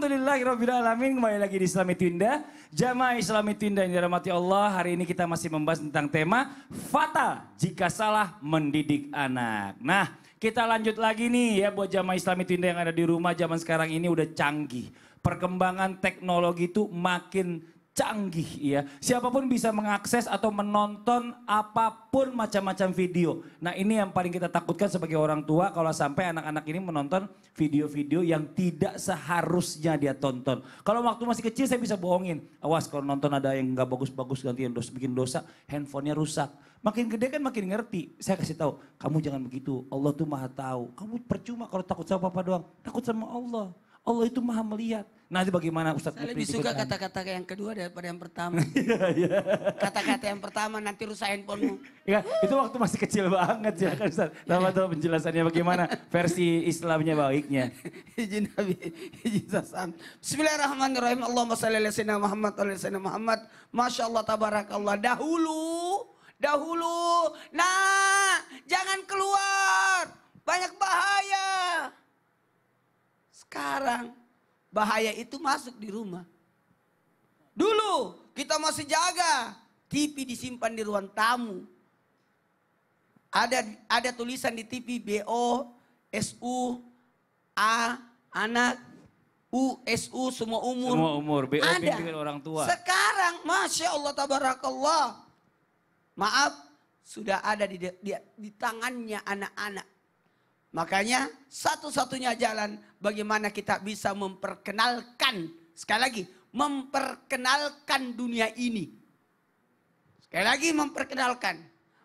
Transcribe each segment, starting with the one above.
Alhamdulillahirrabbilalamin. Kembali lagi di Islami Twinda. Jamaah Islami Twinda yang dirahmati Allah. Hari ini kita masih membahas tentang tema fatal jika salah mendidik anak. Nah, kita lanjut lagi nih ya buat jamaah Islami Twinda yang ada di rumah. Zaman sekarang ini udah canggih. Perkembangan teknologi itu makin canggih ya. Siapapun bisa mengakses atau menonton apapun macam-macam video. Nah ini yang paling kita takutkan sebagai orang tua kalau sampai anak-anak ini menonton video-video yang tidak seharusnya dia tonton. Kalau waktu masih kecil saya bisa bohongin. Awas kalau nonton ada yang gak bagus-bagus ganti yang bikin dosa, handphonenya rusak. Makin gede kan makin ngerti. Saya kasih tahu, kamu jangan begitu. Allah tuh maha tahu. Kamu percuma kalau takut sama papa doang. Takut sama Allah. Allah itu maha melihat. Nanti bagaimana Ustadz? Saya lebih suka kata-kata yang kedua daripada yang pertama. Kata-kata yang pertama nanti rusak handphonemu. Ya, itu waktu masih kecil banget ya kan Ustadz. Lama tahu penjelasannya bagaimana versi Islamnya baiknya. Izin Nabi, izin Sasam. Bismillahirrahmanirrahim. Allahumma salli ala sayyidina Muhammad wa ala sayyidina Muhammad. Masya Allah tabarakallah. Dahulu. Nah, jangan keluar. Banyak bahaya. Sekarang bahaya itu masuk di rumah. Dulu kita masih jaga TV disimpan di ruang tamu. Ada tulisan di TV BO, SU, A, anak, U, SU, semua umur. Semua umur, BO ada. bimbingan orang tua. Sekarang Masya Allah tabarakallah. Maaf, sudah ada di tangannya anak-anak. Makanya satu-satunya jalan bagaimana kita bisa memperkenalkan. Sekali lagi, memperkenalkan dunia ini. Sekali lagi memperkenalkan.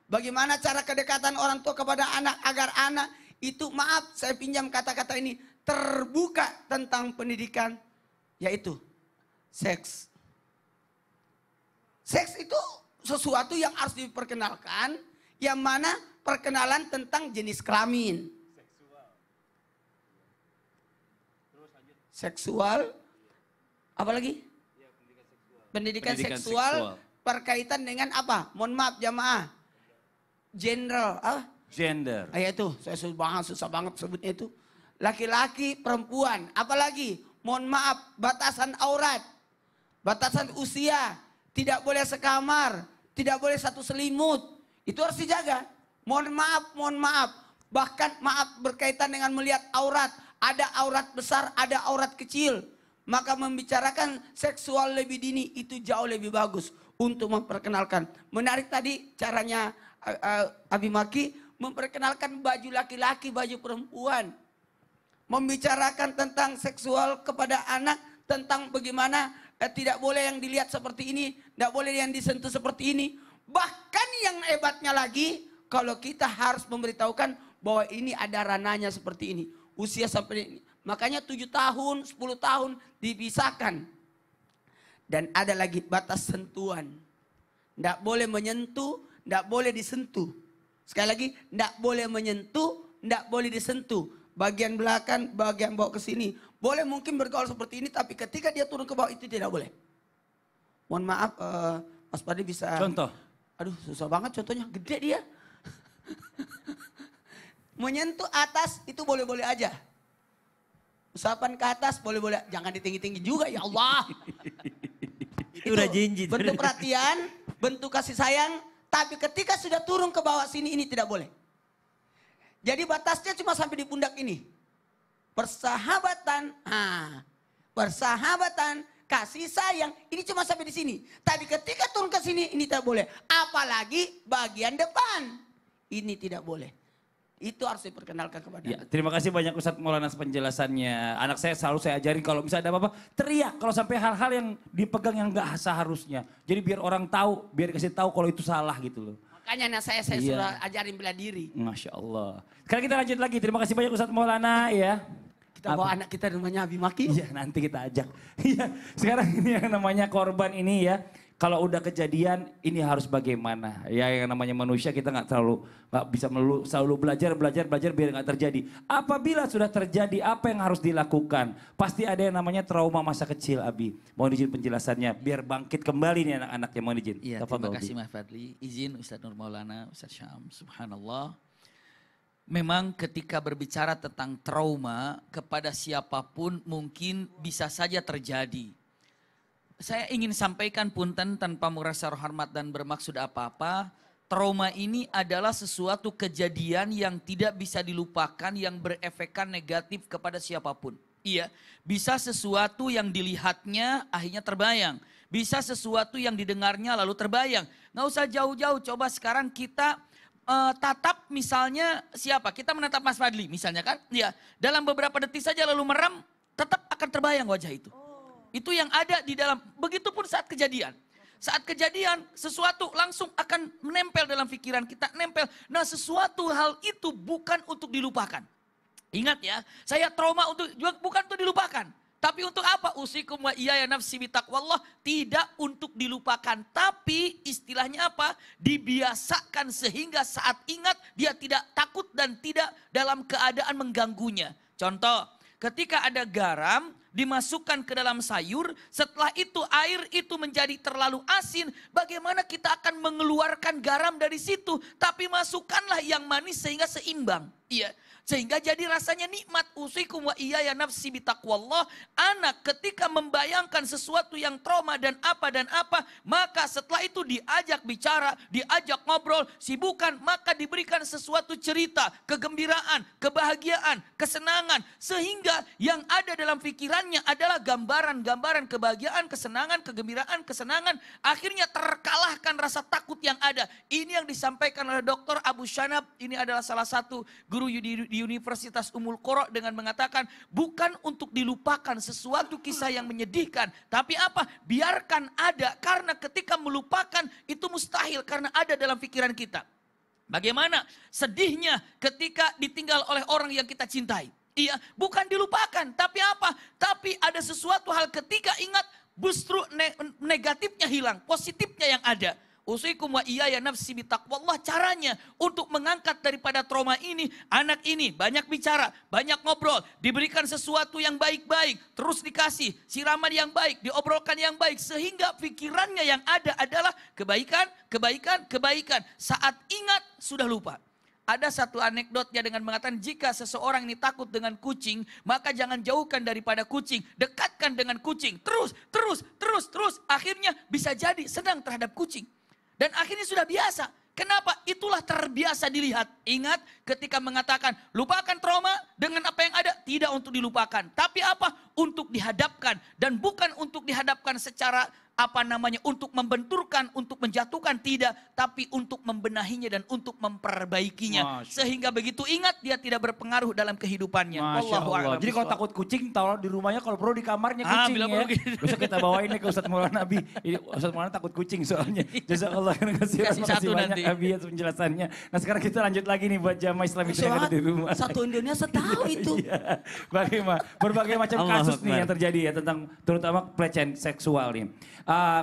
Bagaimana cara kedekatan orang tua kepada anak agar anak itu, maaf saya pinjam kata-kata ini, terbuka tentang pendidikan. Yaitu seks. Seks itu sesuatu yang harus diperkenalkan. Yang mana perkenalan tentang jenis kelamin. Seksual, apalagi? Pendidikan seksual berkaitan dengan apa? Mohon maaf jamaah. Gender. Ya itu, saya susah banget sebutnya itu. Laki-laki, perempuan, apalagi? Mohon maaf, batasan aurat, batasan usia, tidak boleh sekamar, tidak boleh satu selimut. Itu harus dijaga. Mohon maaf. Bahkan maaf berkaitan dengan melihat aurat. Ada aurat besar, ada aurat kecil. Maka membicarakan seksual lebih dini itu jauh lebih bagus untuk memperkenalkan. Menarik tadi caranya Abi Maki memperkenalkan baju laki-laki, baju perempuan. Membicarakan tentang seksual kepada anak, tentang bagaimana tidak boleh yang dilihat seperti ini, tidak boleh yang disentuh seperti ini. Bahkan yang hebatnya lagi, kalau kita harus memberitahukan bahwa ini ada rananya seperti ini. Usia sampai ini. Makanya 7 tahun, 10 tahun dipisahkan. Dan ada lagi batas sentuhan. Tidak boleh menyentuh, tidak boleh disentuh. Sekali lagi, tidak boleh menyentuh, tidak boleh disentuh. Bagian belakang, bagian bawah ke sini. Boleh mungkin bergaul seperti ini, tapi ketika dia turun ke bawah itu tidak boleh. Mohon maaf, Mas Padi bisa... Contoh? Aduh susah banget contohnya, gede dia. Menyentuh atas itu boleh-boleh aja. Usapan ke atas boleh-boleh, jangan ditinggi-tinggi juga ya Allah. Itu udah jinjit. Bentuk perhatian, bentuk kasih sayang, tapi ketika sudah turun ke bawah sini ini tidak boleh. Jadi batasnya cuma sampai di pundak ini. Persahabatan, persahabatan, kasih sayang, ini cuma sampai di sini. Tapi ketika turun ke sini ini tidak boleh. Apalagi bagian depan, ini tidak boleh. Itu harus diperkenalkan kepada Ya, terima kasih banyak Ustadz Maulana penjelasannya. Anak saya selalu saya ajarin kalau misalnya ada apa-apa teriak kalau sampai hal-hal yang dipegang yang gak seharusnya. Jadi biar orang tahu, biar kasih tahu kalau itu salah gitu loh. Makanya anak saya sudah ajarin bela diri. Masya Allah. Sekarang kita lanjut lagi. Terima kasih banyak Ustadz Maulana ya. Kita bawa anak kita rumahnya Abi Maki. Iya nanti kita ajak. Iya sekarang ini yang namanya korban ini ya. Kalau udah kejadian ini harus bagaimana? Ya yang namanya manusia kita nggak bisa selalu belajar biar nggak terjadi. Apabila sudah terjadi apa yang harus dilakukan? Pasti ada yang namanya trauma masa kecil Abi. Mohon izin penjelasannya biar bangkit kembali nih anak-anaknya, mohon izin. Iya terima kasih Mas Fadli. Izin Ustadz Nur Maulana, Ustadz Syam, subhanallah. Memang ketika berbicara tentang trauma kepada siapapun mungkin bisa saja terjadi. Saya ingin sampaikan punten tanpa merasa hormat dan bermaksud apa-apa. Trauma ini adalah sesuatu kejadian yang tidak bisa dilupakan yang berefekan negatif kepada siapapun. Iya, bisa sesuatu yang dilihatnya akhirnya terbayang. Bisa sesuatu yang didengarnya lalu terbayang. Nggak usah jauh-jauh, coba sekarang kita tatap misalnya siapa? Kita menatap Mas Fadli misalnya kan. Ya, dalam beberapa detik saja lalu merem, tetap akan terbayang wajah itu. Itu yang ada di dalam, begitupun saat kejadian. Saat kejadian sesuatu langsung akan menempel dalam pikiran kita, nempel. Nah sesuatu hal itu bukan untuk dilupakan. Ingat ya, saya trauma bukan untuk dilupakan. Tapi untuk apa? Usikum wa iyaya nafsi bitaqwallah. Tidak untuk dilupakan. Tapi istilahnya apa? Dibiasakan sehingga saat ingat dia tidak takut dan tidak dalam keadaan mengganggunya. Contoh, ketika ada garam dimasukkan ke dalam sayur. Setelah itu air itu menjadi terlalu asin. Bagaimana kita akan mengeluarkan garam dari situ. Tapi masukkanlah yang manis sehingga seimbang. Iya. Sehingga jadi rasanya nikmat. Usikum wa iyaya nafsi bitaqwallah. Anak ketika membayangkan sesuatu yang trauma dan apa. Maka setelah itu diajak bicara, diajak ngobrol, sibukan. Maka diberikan sesuatu cerita, kegembiraan, kebahagiaan, kesenangan. Sehingga yang ada dalam pikirannya adalah gambaran-gambaran kebahagiaan, kesenangan, kegembiraan, kesenangan. Akhirnya terkalahkan rasa takut yang ada. Ini yang disampaikan oleh Dr. Abu Shanab. Ini adalah salah satu guru di Universitas Ummul Qura dengan mengatakan bukan untuk dilupakan sesuatu kisah yang menyedihkan. Tapi apa? Biarkan ada karena ketika melupakan itu mustahil karena ada dalam pikiran kita. Bagaimana sedihnya ketika ditinggal oleh orang yang kita cintai. Iya, bukan dilupakan. Tapi apa? Tapi ada sesuatu hal ketika ingat justru negatifnya hilang. Positifnya yang ada. Usikum wa iyaya nafsi bitaqwallah. Caranya untuk mengangkat daripada trauma ini. Anak ini banyak bicara, banyak ngobrol. Diberikan sesuatu yang baik-baik. Terus dikasih siraman yang baik, diobrolkan yang baik. Sehingga pikirannya yang ada adalah kebaikan, kebaikan, kebaikan. Saat ingat sudah lupa. Ada satu anekdotnya dengan mengatakan jika seseorang ini takut dengan kucing, maka jangan jauhkan daripada kucing, dekatkan dengan kucing. Terus. Akhirnya bisa jadi senang terhadap kucing. Dan akhirnya sudah biasa. Kenapa? Itulah terbiasa dilihat. Ingat ketika mengatakan lupakan trauma dengan apa yang ada. Tidak untuk dilupakan. Tapi apa? Untuk dihadapkan. Dan bukan untuk dihadapkan secara untuk membenturkan, untuk menjatuhkan, tidak. Tapi untuk membenahinya dan untuk memperbaikinya. Sehingga begitu ingat dia tidak berpengaruh dalam kehidupannya. Masya Allah. Jadi kalau takut kucing, taruh di rumahnya, kalau perlu di kamarnya kucing ya. Bisa kita bawain nih ke Ustadz Maulana Abi. Ustadz Maulana takut kucing soalnya. Jazakallah. Kasih satu banyak nanti. Abi atas penjelasannya. Nah sekarang kita lanjut lagi nih buat jamaah Islam itu yang ada di rumah. Satu Indonesia tahu itu. Iya. Berbagai macam kasus nih yang terjadi ya tentang terutama pelecehan seksual nih.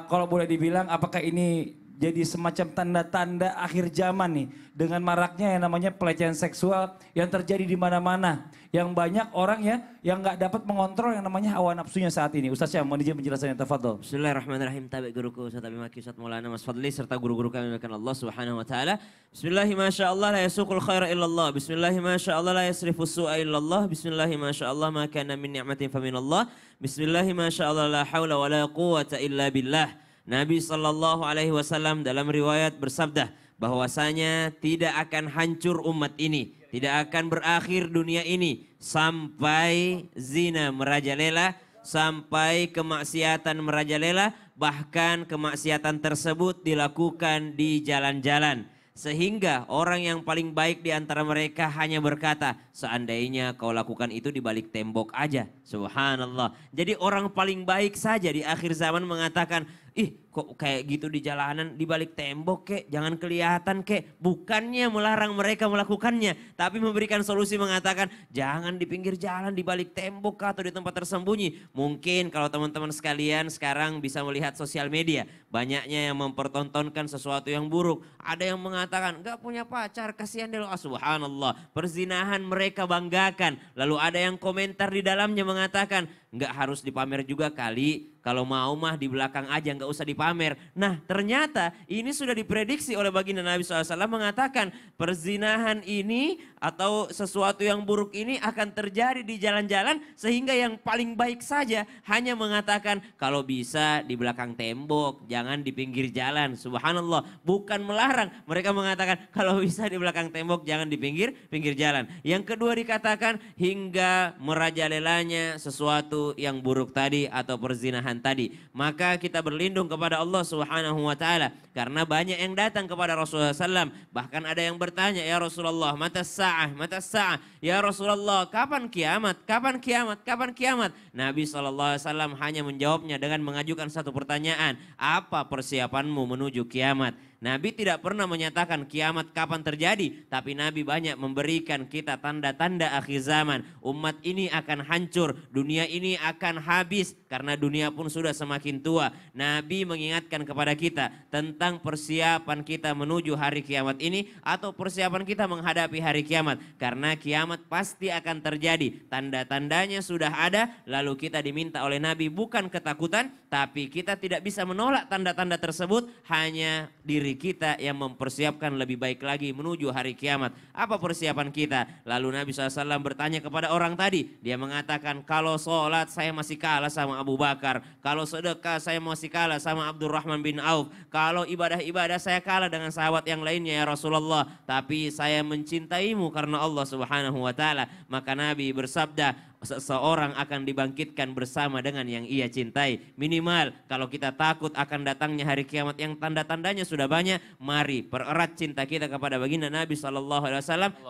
Kalau boleh dibilang apakah ini jadi semacam tanda-tanda akhir zaman nih dengan maraknya yang namanya pelecehan seksual yang terjadi di mana-mana, yang banyak orang ya yang nggak dapat mengontrol yang namanya hawa nafsunya saat ini. Ustaz Syam, mohon izin penjelasannya, tafadhol. Bismillahirrahmanirrahim. Tabi guruku Ustaz Abi Maki, Ustaz Maulana Mas Fadli serta guru-guru kami akan Allah Subhanahu wa taala. Bismillahi masyaallah la yasuqul khaira illallah. Bismillahi masyaallah la yasrifu su'a illallah. Bismillahi masyaallah ma kana min ni'matin faminallah. Bismillahi masyaallah la haula wa la quwwata illa billah. Nabi SAW dalam riwayat bersabda bahwasanya tidak akan hancur umat ini, tidak akan berakhir dunia ini sampai zina merajalela, sampai kemaksiatan merajalela, bahkan kemaksiatan tersebut dilakukan di jalan-jalan. Sehingga orang yang paling baik di antara mereka hanya berkata, seandainya kau lakukan itu di balik tembok aja. Subhanallah. Jadi orang paling baik saja di akhir zaman mengatakan, ih kok kayak gitu di jalanan di balik tembok kek, jangan kelihatan kek. Bukannya melarang mereka melakukannya, tapi memberikan solusi mengatakan jangan di pinggir jalan, di balik tembok atau di tempat tersembunyi. Mungkin kalau teman-teman sekalian sekarang bisa melihat sosial media, banyaknya yang mempertontonkan sesuatu yang buruk. Ada yang mengatakan gak punya pacar, kasihan deh lo. Subhanallah, perzinahan mereka banggakan. Lalu ada yang komentar di dalamnya mengatakan nggak harus dipamer juga kali, kalau mau mah di belakang aja, nggak usah dipamer. Nah ternyata ini sudah diprediksi oleh baginda Nabi SAW mengatakan perzinahan ini atau sesuatu yang buruk ini akan terjadi di jalan-jalan, sehingga yang paling baik saja hanya mengatakan kalau bisa di belakang tembok, jangan di pinggir jalan. Subhanallah, bukan melarang, mereka mengatakan kalau bisa di belakang tembok, jangan di pinggir jalan. Yang kedua dikatakan hingga merajalelanya sesuatu yang buruk tadi atau perzinahan tadi. Maka kita berlindung kepada Allah Subhanahu wa taala, karena banyak yang datang kepada Rasulullah SAW. Bahkan ada yang bertanya, ya Rasulullah, mata sa'ah, mata sa'ah. Ya Rasulullah, kapan kiamat, kapan kiamat, kapan kiamat? Nabi SAW hanya menjawabnya dengan mengajukan satu pertanyaan, apa persiapanmu menuju kiamat? Nabi tidak pernah menyatakan kiamat kapan terjadi, tapi Nabi banyak memberikan kita tanda-tanda akhir zaman. Umat ini akan hancur, dunia ini akan habis karena dunia pun sudah semakin tua. Nabi mengingatkan kepada kita tentang persiapan kita menuju hari kiamat ini atau persiapan kita menghadapi hari kiamat. Karena kiamat pasti akan terjadi, tanda-tandanya sudah ada, lalu kita diminta oleh Nabi bukan ketakutan, tapi kita tidak bisa menolak tanda-tanda tersebut, hanya diri kita yang mempersiapkan lebih baik lagi menuju hari kiamat. Apa persiapan kita? Lalu Nabi SAW bertanya kepada orang tadi. Dia mengatakan, kalau sholat saya masih kalah sama Abu Bakar. Kalau sedekah saya masih kalah sama Abdurrahman bin Auf. Kalau ibadah-ibadah saya kalah dengan sahabat yang lainnya ya Rasulullah. Tapi saya mencintaimu karena Allah Subhanahu wa taala. Maka Nabi bersabda, seseorang akan dibangkitkan bersama dengan yang ia cintai. Minimal kalau kita takut akan datangnya hari kiamat yang tanda-tandanya sudah banyak, mari pererat cinta kita kepada baginda Nabi SAW,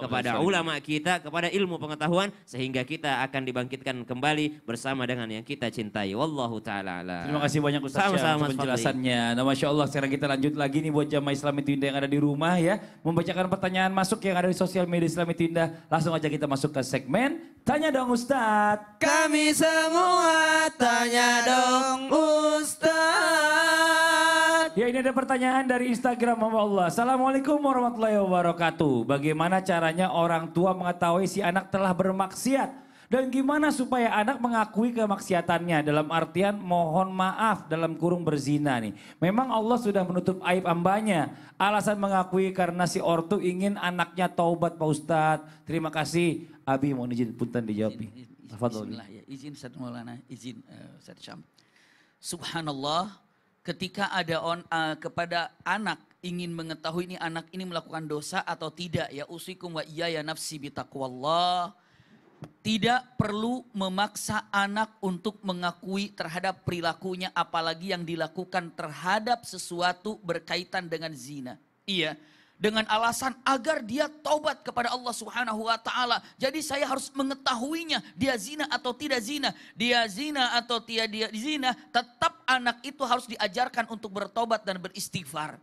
kepada ulama kita, kepada ilmu pengetahuan, sehingga kita akan dibangkitkan kembali bersama dengan yang kita cintai. Wallahu ta'ala a'lam. Terima kasih banyak Ustaz Syah untuk penjelasannya. Nah, Masya Allah, sekarang kita lanjut lagi nih buat jamaah Islam Itu Indah yang ada di rumah ya. Membacakan pertanyaan masuk yang ada di sosial media Islam Itu Indah. Langsung aja kita masuk ke segmen Tanya Dong Ustaz. Kami semua tanya dong Ustaz. Ya, ini ada pertanyaan dari Instagram Allah. Assalamualaikum warahmatullahi wabarakatuh. Bagaimana caranya orang tua mengetahui si anak telah bermaksiat? Dan gimana supaya anak mengakui kemaksiatannya? Dalam artian mohon maaf dalam kurung berzina nih. Memang Allah sudah menutup aib hambanya. Alasan mengakui karena si ortu ingin anaknya taubat Pak Ustadz. Terima kasih. Abi mohon izin punten dijawab. Bismillah ya, izin Ustaz Maulana, izin Ustaz Syam. Subhanallah, ketika ada kepada anak ingin mengetahui ini anak ini melakukan dosa atau tidak, ya usikum wa iyaya nafsi bitaqwallah. Tidak perlu memaksa anak untuk mengakui terhadap perilakunya, apalagi yang dilakukan terhadap sesuatu berkaitan dengan zina. Iya. Dengan alasan agar dia taubat kepada Allah Subhanahu wa taala. Jadi saya harus mengetahuinya, dia zina atau tidak zina. Dia zina atau tidak dia zina, tetap anak itu harus diajarkan untuk bertobat dan beristighfar.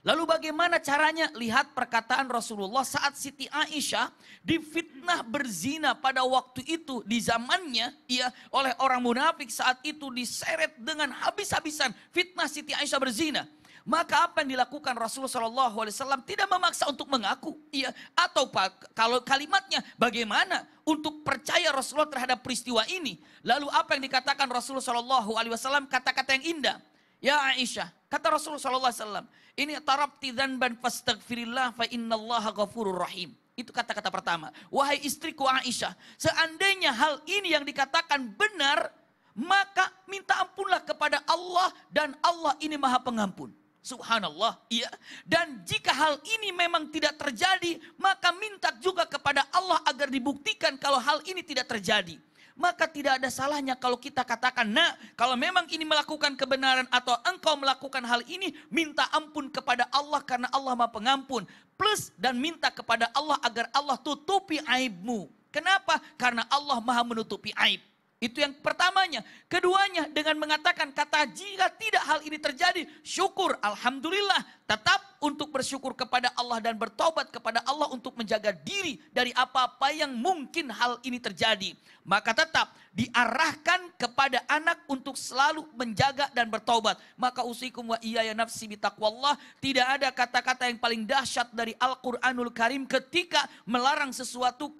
Lalu bagaimana caranya? Lihat perkataan Rasulullah saat Siti Aisyah difitnah berzina pada waktu itu di zamannya, ya, oleh orang munafik. Saat itu diseret dengan habis-habisan fitnah Siti Aisyah berzina. Maka apa yang dilakukan Rasulullah SAW? Tidak memaksa untuk mengaku. Iya. Atau kalau kalimatnya bagaimana untuk percaya Rasulullah terhadap peristiwa ini. Lalu apa yang dikatakan Rasulullah SAW? Kata-kata yang indah. Ya Aisyah, kata Rasulullah SAW. Ini tarabti dzanban fastaghfirillah fa innallaha ghafurur rahim. Itu kata-kata pertama. Wahai istriku Aisyah, seandainya hal ini yang dikatakan benar, maka minta ampunlah kepada Allah dan Allah ini Maha Pengampun. Subhanallah, iya. Dan jika hal ini memang tidak terjadi, maka minta juga kepada Allah agar dibuktikan kalau hal ini tidak terjadi. Maka tidak ada salahnya kalau kita katakan, nah kalau memang ini melakukan kebenaran atau engkau melakukan hal ini, minta ampun kepada Allah karena Allah Maha Pengampun. Plus dan minta kepada Allah agar Allah tutupi aibmu. Kenapa? Karena Allah Maha menutupi aib. Itu yang pertamanya. Keduanya dengan mengatakan kata jika tidak hal ini terjadi, syukur, alhamdulillah. Tetap untuk bersyukur kepada Allah dan bertobat kepada Allah untuk menjaga diri dari apa-apa yang mungkin hal ini terjadi. Maka tetap diarahkan kepada anak untuk selalu menjaga dan bertobat. Maka usikum wa iyaya nafsi bitaqwallah. Tidak ada kata-kata yang paling dahsyat dari Al-Quranul Karim ketika melarang sesuatu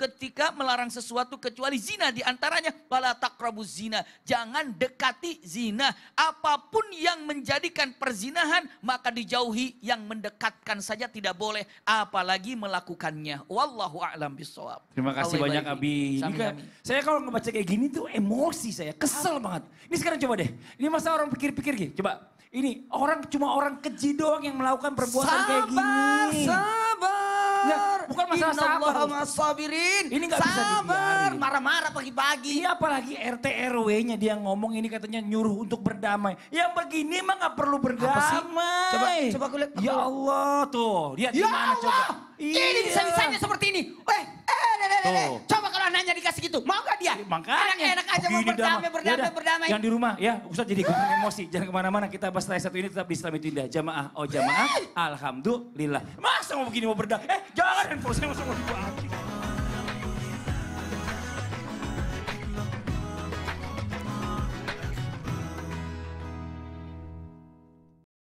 kecuali zina. Di antaranya wala taqrabuz zina. Jangan dekati zina. Apapun yang menjadikan perzinahan maka dijauhi yang mendekatkan saja tidak boleh, apalagi melakukannya. Wallahu a'lam bishawab. Terima kasih Allah banyak barik. Abi. Ini Sami, kan, sami. saya kalau ngebaca kayak gini tuh emosi saya, kesel banget. Ini sekarang coba deh, ini masa orang pikir-pikir gini, coba. Ini cuma orang keji doang yang melakukan perbuatan kayak gini. Sabar. Ya, bukan masalah sabar. Sabirin. Ini nggak bisa Sabar. dibiarin. Marah-marah pagi-pagi. Iya apalagi RT RW-nya dia ngomong ini katanya nyuruh untuk berdamai. Yang begini mah nggak perlu berdamai. Coba aku lihat. Ya Allah tuh, lihat Ya gimana coba. Allah. Ini bisa-bisanya seperti ini. Tuh. Coba kalau nanya dikasih gitu. Mau gak dia? Makanya Enak-enak aja mau begini dah, berdamai, mah. Yaudah, berdamai. Yang di rumah ya, Ustaz jadi ikutan emosi. Jangan kemana-mana, kita bahas setelah satu ini tetap di Islam itu Indah. Jamaah, oh jamaah, alhamdulillah. Masa mau begini mau berdamai? Jangan handphone saya masuk mau dibuang.